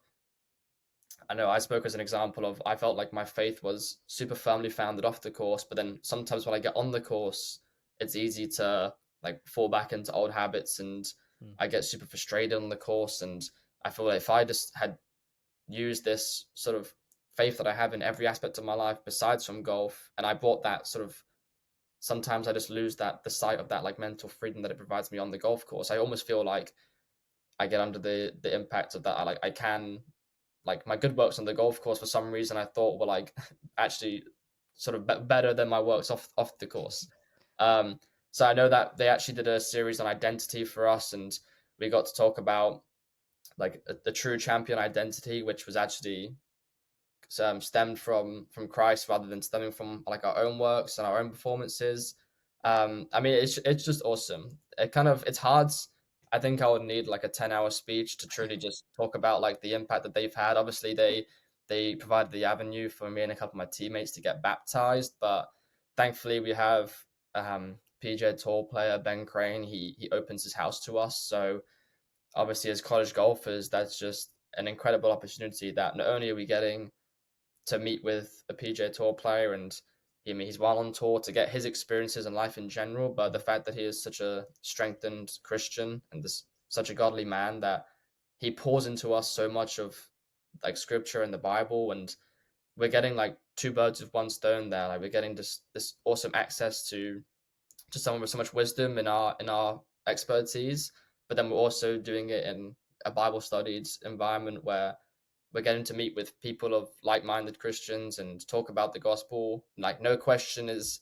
A: I know I spoke as an example of I felt like my faith was super firmly founded off the course, but then sometimes when I get on the course, it's easy to like fall back into old habits and
B: Mm.
A: I get super frustrated on the course. And I feel like if I just had used this sort of faith that I have in every aspect of my life besides from golf, and I brought that sort of sometimes I just lose the sight of that like mental freedom that it provides me on the golf course. I almost feel like I get under the impact of that. I can like my good works on the golf course for some reason I thought were like actually sort of better than my works off the course. Um, so I know that they actually did a series on identity for us, and we got to talk about like the true champion identity, which was actually stemmed from Christ rather than stemming from like our own works and our own performances. I mean, it's just awesome. It's hard. I think I would need like a 10-hour speech to truly just talk about like the impact that they've had. Obviously, they provided the avenue for me and a couple of my teammates to get baptized, but thankfully we have PJ Tour player Ben Crane. He opens his house to us, so obviously as college golfers, that's just an incredible opportunity that not only are we getting to meet with a PJ Tour player, and I mean he's well on tour to get his experiences in life in general, but the fact that he is such a strengthened Christian and such a godly man that he pours into us so much of like scripture and the Bible, and we're getting like two birds with one stone there. Like we're getting this awesome access to someone with so much wisdom in our expertise, but then we're also doing it in a Bible studied environment where we're getting to meet with people of like-minded Christians and talk about the gospel. Like no question is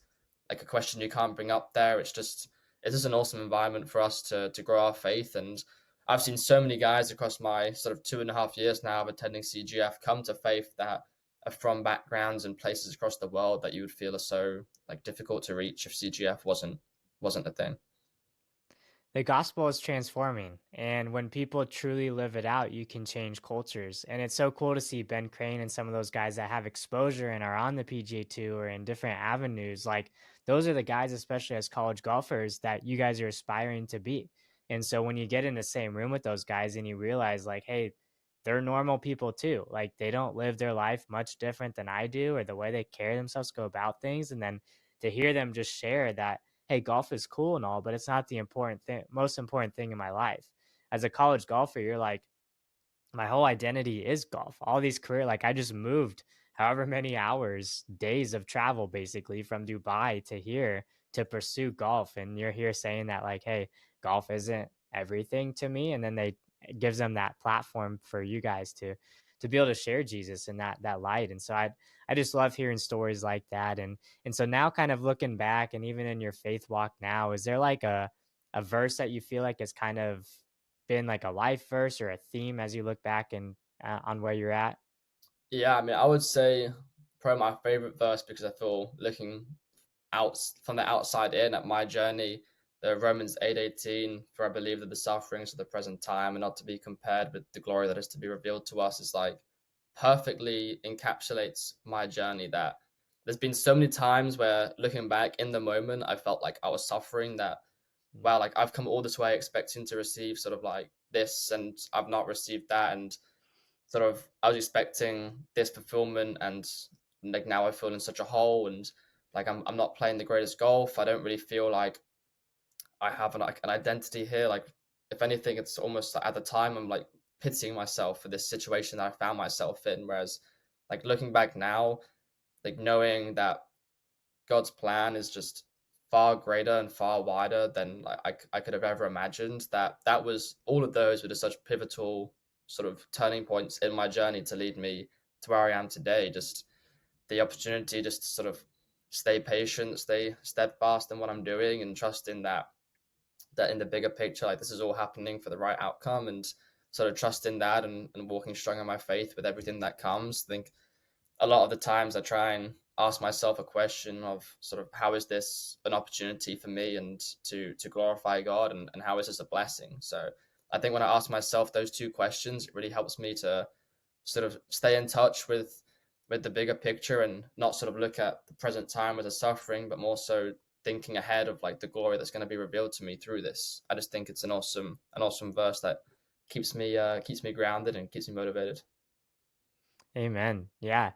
A: like a question you can't bring up there. It's just an awesome environment for us to grow our faith. And I've seen so many guys across my sort of 2.5 years now of attending CGF come to faith that are from backgrounds and places across the world that you would feel are so like difficult to reach if CGF wasn't a thing.
B: The gospel is transforming, and when people truly live it out, you can change cultures. And it's so cool to see Ben Crane and some of those guys that have exposure and are on the PGA Tour and different avenues. Like, those are the guys, especially as college golfers, that you guys are aspiring to be. And so when you get in the same room with those guys and you realize, like, hey, they're normal people too. Like, they don't live their life much different than I do, or the way they carry themselves, go about things. And then to hear them just share that, hey, golf is cool and all, but it's not the important thing, most important thing in my life. As a college golfer, you're like, my whole identity is golf. All these career, like, I just moved however many hours, days of travel basically from Dubai to here to pursue golf. And you're here saying that, like, hey, golf isn't everything to me. And then they, it gives them that platform for you guys to be able to share Jesus and that light. And so I just love hearing stories like that. And so now, kind of looking back, and even in your faith walk now, is there like a verse that you feel like has kind of been like a life verse or a theme as you look back and on where you're at?
A: Yeah, I mean, I would say probably my favorite verse because I feel looking out from the outside in at my journey, the Romans 8:18, for I believe that the sufferings of the present time are not to be compared with the glory that is to be revealed to us, is like perfectly encapsulates my journey. That there's been so many times where looking back in the moment, I felt like I was suffering that
B: Mm.
A: wow, like I've come all this way expecting to receive sort of like this and I've not received that. And sort of I was expecting this fulfillment and like now I feel in such a hole and like I'm not playing the greatest golf. I don't really feel like I have like an identity here. Like if anything, it's almost like, at the time I'm like pitying myself for this situation that I found myself in. Whereas like looking back now, like knowing that God's plan is just far greater and far wider than like I could have ever imagined. That was all of those were just such pivotal sort of turning points in my journey to lead me to where I am today. Just the opportunity just to sort of stay patient, stay steadfast in what I'm doing, and trusting that in the bigger picture, like this is all happening for the right outcome, and sort of trusting that and walking strong on my faith with everything that comes. I think a lot of the times I try and ask myself a question of sort of how is this an opportunity for me and to glorify God and how is this a blessing? So I think when I ask myself those two questions, it really helps me to sort of stay in touch with the bigger picture and not sort of look at the present time as a suffering, but more so thinking ahead of like the glory that's going to be revealed to me through this. I just think it's an awesome verse that keeps me grounded and keeps me motivated.
B: Amen. Yeah.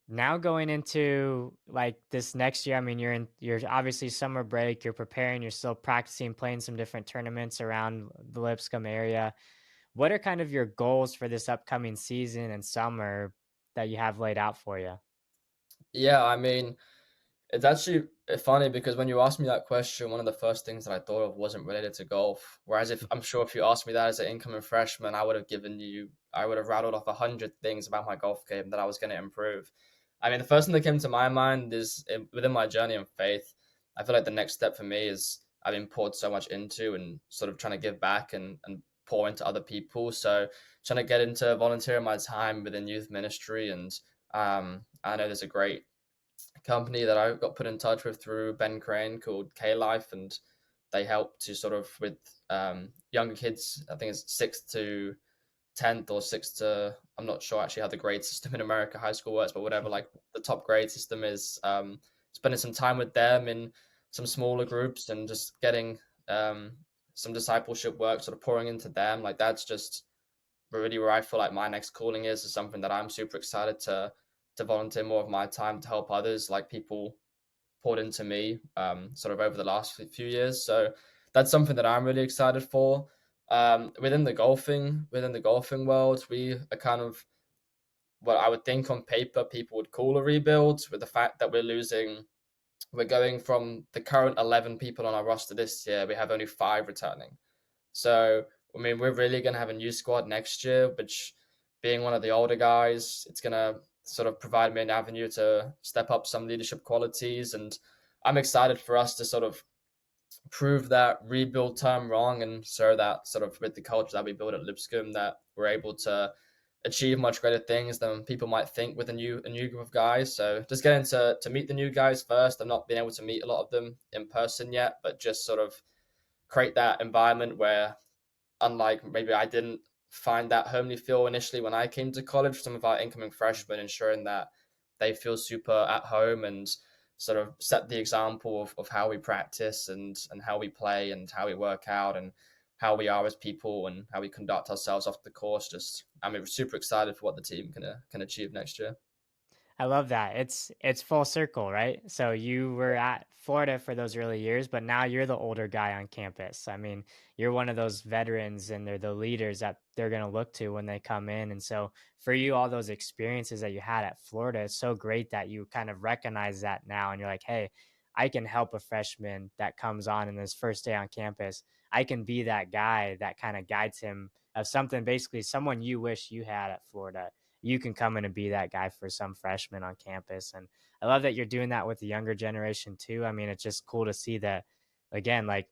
B: Now going into like this next year, I mean, you're obviously summer break, you're preparing, you're still practicing, playing some different tournaments around the Lipscomb area. What are kind of your goals for this upcoming season and summer that you have laid out for you?
A: Yeah, I mean, it's actually funny because when you asked me that question, one of the first things that I thought of wasn't related to golf. Whereas if I'm sure if you asked me that as an incoming freshman, I would have rattled off 100 things about my golf game that I was going to improve. I mean, the first thing that came to my mind is within my journey of faith. I feel like the next step for me is I've been poured so much into and sort of trying to give back and pour into other people. So trying to get into volunteering my time within youth ministry and I know there's a great company that I got put in touch with through Ben Crane called K Life, and they help to sort of with younger kids. I think it's 6th to 10th or 6th to I'm not sure actually how the grade system in America high school works, but whatever like the top grade system is, spending some time with them in some smaller groups and just getting some discipleship work, sort of pouring into them. Like that's just really where I feel like my next calling is something that I'm super excited to volunteer more of my time to help others, like people poured into me, sort of over the last few years. So that's something that I'm really excited for. Within the golfing world, we are kind of what I would think on paper people would call a rebuild. With the fact that we're going from the current 11 people on our roster this year, we have only 5 returning. So, I mean, we're really going to have a new squad next year, which being one of the older guys, it's going to sort of provide me an avenue to step up some leadership qualities. And I'm excited for us to sort of prove that rebuild term wrong and so that sort of with the culture that we build at Lipscomb that we're able to achieve much greater things than people might think with a new group of guys. So just getting to meet the new guys first. I've not been able to meet a lot of them in person yet, but just sort of create that environment where, unlike maybe I didn't find that homely feel initially when I came to college, some of our incoming freshmen, ensuring that they feel super at home and sort of set the example of how we practice and how we play and how we work out and how we are as people and how we conduct ourselves off the course. Just I'm super excited for what the team can achieve next year.
B: I love that. It's full circle, right? So you were at Florida for those early years, but now you're the older guy on campus. I mean, you're one of those veterans and they're the leaders that they're going to look to when they come in. And so for you, all those experiences that you had at Florida, it's so great that you kind of recognize that now and you're like, hey, I can help a freshman that comes on in his first day on campus. I can be that guy that kind of guides him of something, basically someone you wish you had at Florida. You can come in and be that guy for some freshmen on campus. And I love that you're doing that with the younger generation too. I mean, it's just cool to see that again, like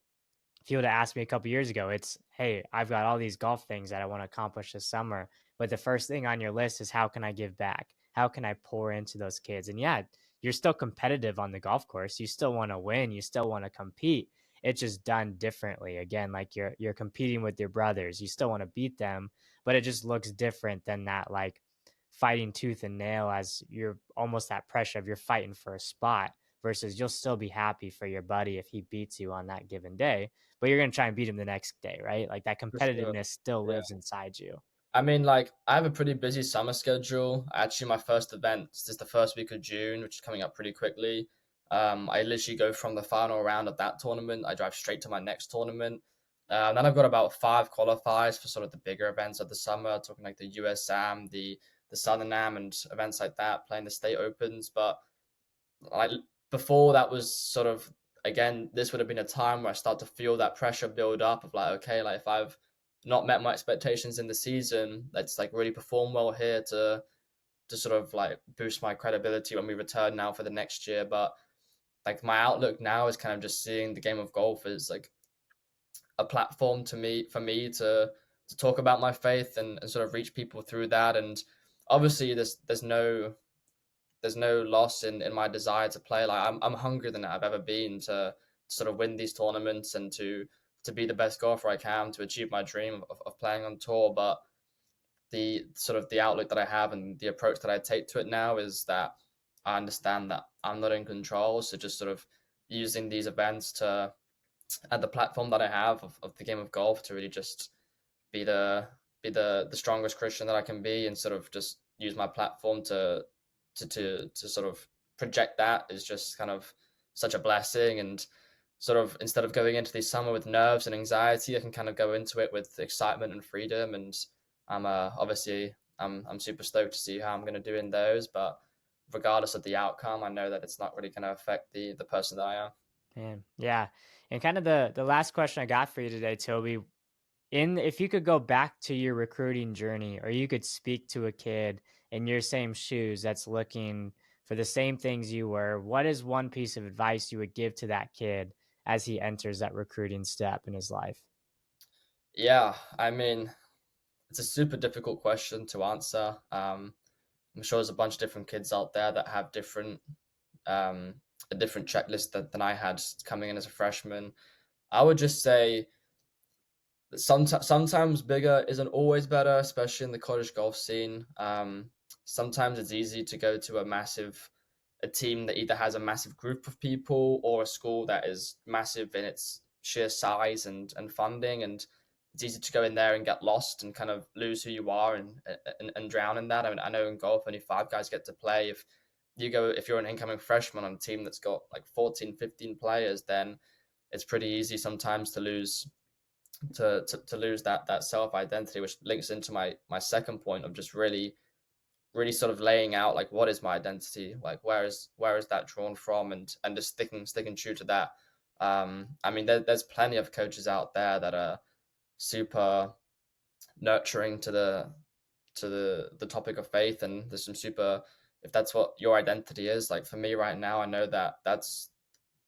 B: if you would have asked me a couple years ago, it's, hey, I've got all these golf things that I want to accomplish this summer. But the first thing on your list is how can I give back? How can I pour into those kids? And yeah, you're still competitive on the golf course. You still want to win. You still want to compete. It's just done differently. Again, like you're competing with your brothers. You still want to beat them, but it just looks different than that, like fighting tooth and nail as you're almost that pressure of you're fighting for a spot versus you'll still be happy for your buddy if he beats you on that given day, but you're going to try and beat him the next day, right? Like that
A: For sure.
B: competitiveness still
A: Yeah.
B: lives inside you.
A: Like I have a pretty busy summer schedule. Actually, my first event is the first week of June, which is coming up pretty quickly. I literally go from the final round of that tournament. I drive straight to my next tournament. Then I've got about 5 qualifiers for sort of the bigger events of the summer, talking like the USAM, the Southern Am, and events like that, playing the state opens. But like before, that was sort of, again, this would have been a time where I start to feel that pressure build up of like, okay, like if I've not met my expectations in the season, let's like really perform well here to sort of like boost my credibility when we return now for the next year. But like my outlook now is kind of just seeing the game of golf as like a platform to me for me to talk about my faith and sort of reach people through that. And obviously there's no loss in my desire to play. Like I'm hungrier than I've ever been to sort of win these tournaments and to be the best golfer I can to achieve my dream of playing on tour. But the sort of the outlook that I have and the approach that I take to it now is that I understand that I'm not in control. So just sort of using these events to at the platform that I have of the game of golf to really just be the strongest Christian that I can be and sort of just use my platform to sort of project that is just kind of such a blessing. And sort of instead of going into the summer with nerves and anxiety, I can kind of go into it with excitement and freedom. And I'm obviously I'm super stoked to see how I'm going to do in those. But regardless of the outcome, I know that it's not really going to affect the person that I am.
B: Man, yeah. And kind of the last question I got for you today, Toby, in if you could go back to your recruiting journey or you could speak to a kid in your same shoes that's looking for the same things you were, what is one piece of advice you would give to that kid as he enters that recruiting step in his life?
A: Yeah, it's a super difficult question to answer. I'm sure there's a bunch of different kids out there that have um, a different checklist than I had coming in as a freshman. I would just say that sometimes bigger isn't always better, especially in the college golf scene. Sometimes it's easy to go to a team that either has a massive group of people or a school that is massive in its sheer size and funding, and it's easy to go in there and get lost and kind of lose who you are and drown in that. I mean, I know in golf only 5 guys get to play. If you're an incoming freshman on a team that's got like 14, 15 players, then it's pretty easy sometimes to lose that self identity, which links into my second point of just really sort of laying out like what is my identity, like where is that drawn from, and just sticking true to that. There's plenty of coaches out there that are super nurturing to the topic of faith, and there's some super, if that's what your identity is, like for me right now, I know that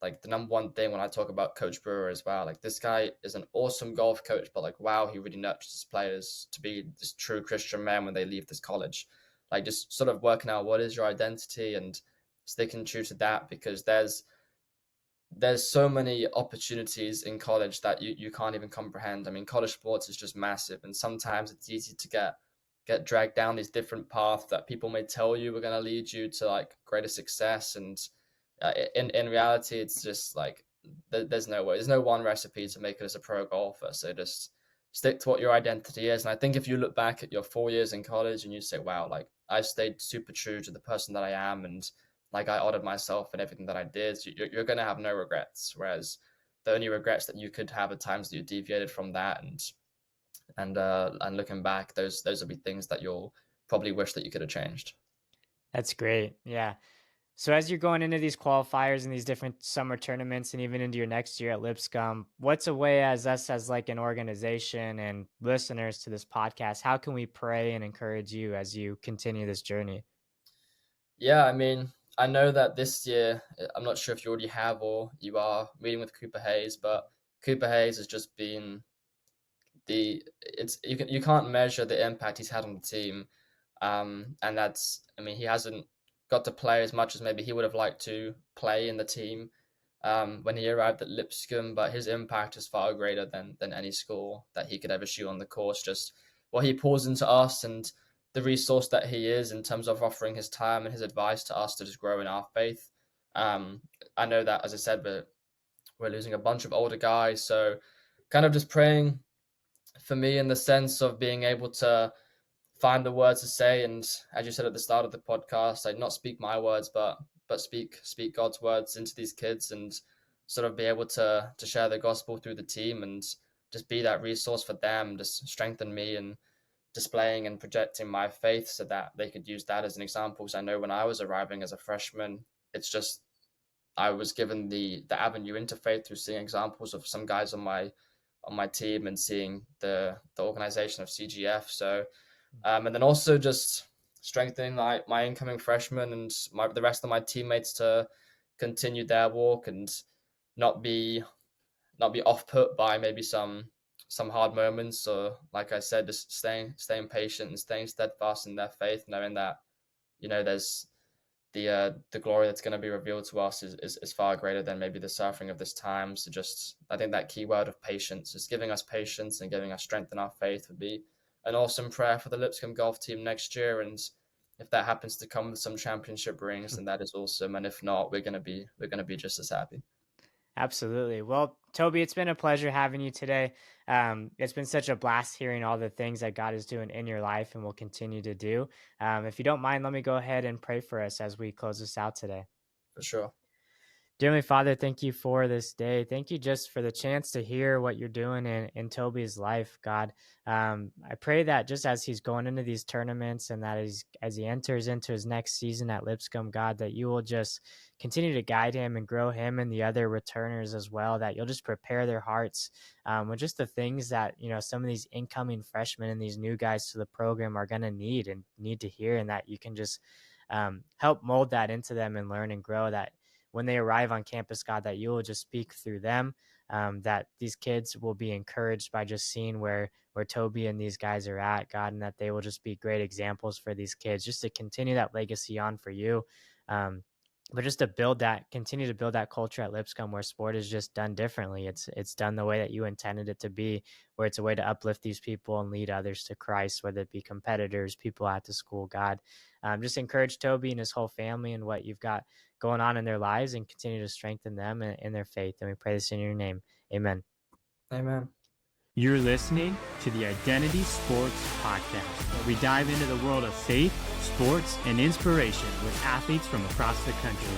A: like the number one thing when I talk about Coach Brewer as well. Like this guy is an awesome golf coach, but like wow, he really nurtures his players to be this true Christian man when they leave this college. Like just sort of working out what is your identity and sticking true to that, because there's so many opportunities in college that you can't even comprehend. I mean, college sports is just massive, and sometimes it's easy to get dragged down these different paths that people may tell you are going to lead you to like greater success. And in reality, it's just like there's no way, there's no one recipe to make it as a pro golfer. So just stick to what your identity is. And I think if you look back at your 4 years in college and you say, wow, like I stayed super true to the person that I am, and like I honored myself and everything that I did, you're going to have no regrets. Whereas the only regrets that you could have at times that you deviated from that, and looking back, those will be things that you'll probably wish that you could have changed.
B: That's great. Yeah. So as you're going into these qualifiers and these different summer tournaments and even into your next year at Lipscomb, what's a way as us as like an organization and listeners to this podcast, how can we pray and encourage you as you continue this journey?
A: Yeah, I mean, I know that this year, I'm not sure if you already have or you are meeting with Cooper Hayes, but Cooper Hayes has just been you can't measure the impact he's had on the team. And that's, I mean, he hasn't got to play as much as maybe he would have liked to play in the team when he arrived at Lipscomb, but his impact is far greater than any score that he could ever shoot on the course. Just what he pours into us and the resource that he is in terms of offering his time and his advice to us to just grow in our faith. I know that, as I said, we're losing a bunch of older guys, so kind of just praying for me in the sense of being able to find the words to say, and as you said at the start of the podcast, I'd not speak my words, but speak God's words into these kids, and sort of be able to share the gospel through the team, and just be that resource for them, just strengthen me and displaying and projecting my faith so that they could use that as an example. Because I know when I was arriving as a freshman, it's just I was given the avenue into faith through seeing examples of some guys on my team and seeing the organization of CGF. So and then also just strengthening my incoming freshmen and the rest of my teammates to continue their walk and not be off put by maybe some hard moments, or like I said, just staying patient and staying steadfast in their faith, knowing that there's the glory that's going to be revealed to us is far greater than maybe the suffering of this time. So just I think that key word of patience, just giving us patience and giving us strength in our faith, would be an awesome prayer for the Lipscomb golf team next year. And if that happens to come with some championship rings, then that is awesome. And if not, we're gonna be just as happy.
B: Absolutely. Well, Toby, it's been a pleasure having you today. It's been such a blast hearing all the things that God is doing in your life and will continue to do. If you don't mind, let me go ahead and pray for us as we close this out today.
A: For sure.
B: Dear Heavenly Father, thank you for this day. Thank you just for the chance to hear what you're doing in Toby's life, God. I pray that just as he's going into these tournaments and that as he enters into his next season at Lipscomb, God, that you will just continue to guide him and grow him and the other returners as well, that you'll just prepare their hearts with just the things that, some of these incoming freshmen and these new guys to the program are going to need to hear, and that you can just help mold that into them and learn and grow, that when they arrive on campus, God, that you will just speak through them, that these kids will be encouraged by just seeing where Toby and these guys are at, God, and that they will just be great examples for these kids, just to continue that legacy on for you. But just to continue to build that culture at Lipscomb where sport is just done differently. It's done the way that you intended it to be, where it's a way to uplift these people and lead others to Christ, whether it be competitors, people at the school, God. Just encourage Toby and his whole family and what you've got going on in their lives, and continue to strengthen them in their faith. And we pray this in your name. Amen.
A: Amen.
C: You're listening to the Identity Sports Podcast, where we dive into the world of faith, sports, and inspiration with athletes from across the country.